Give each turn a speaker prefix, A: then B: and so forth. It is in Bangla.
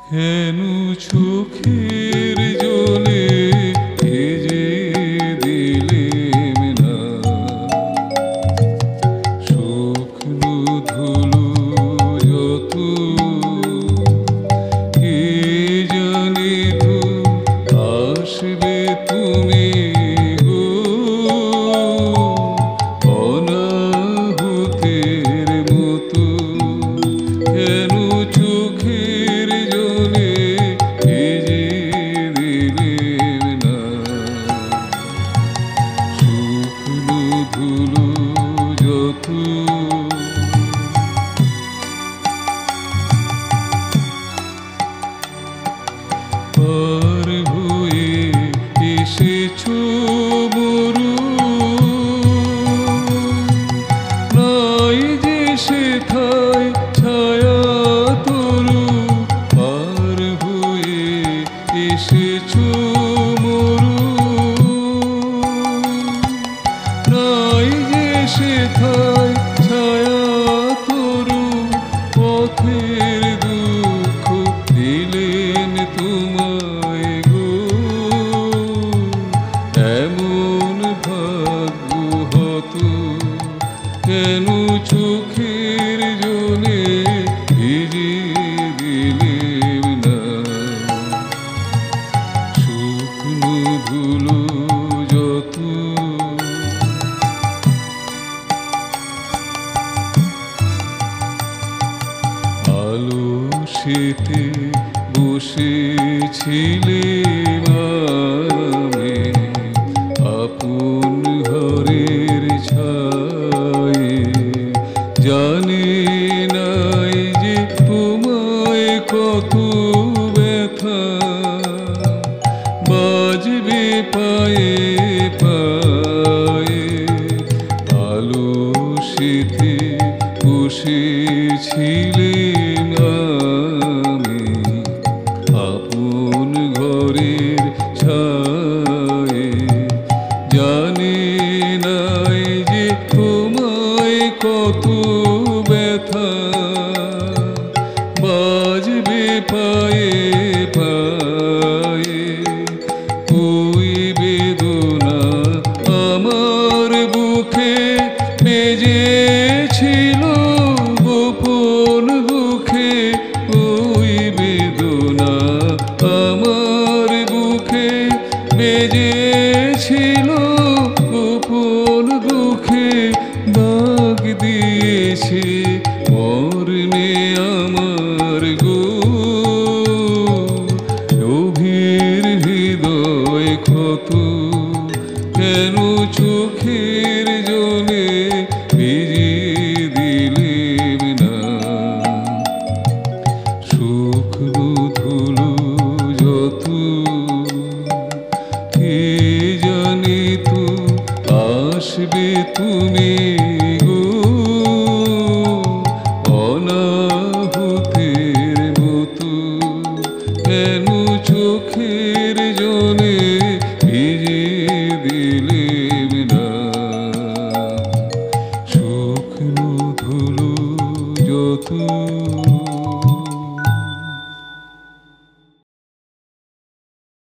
A: হেন চোখের জলে ভেজে দিলেম না শুকনো ধুলো যত কে জানে তো আসবে তুমি গো অনাহুতের মতো কেন চোখের জলে ভেজে দিলেম না শুকনো ধুলো যত পার হয়ে এসেছো মরু নাই যে সেথায় ছায়া তরু পার হয়ে এসেছো মরু নাই যে সেথায় ছায়া তরু পথের দুঃখ দিলেন তোমায় গো এমন ভাগ্য হতো কেন চোখের জলে ভিজে দিলেম না শুকনো ধুলো যত আলো সেতে বসেছিলেম আমি আপন ঘরের ছায়ে জানি নাই যে তোমায় কত ব্যথা বাজবে পায়ে পায়ে আলো সেতে বসেছিলেম আমি আপন ঘরের ছায়ে জানি নাই যে তোমায় কত ব্যথা বাজবে পায়ে পায়ে ওই বেদনা আমার বুকে বেজেছিল গোপন দুঃখে ওই বেদনা আমার বুকে বেজেছিল গোপন দুঃখে দাগ দিয়েছে মরণে আমার গো গভীর হৃদয় ক্ষত কেন চোখের জলে ভিজে দিলেম না শুকনো ধুলো যত কে জানে তো আসবে তুমি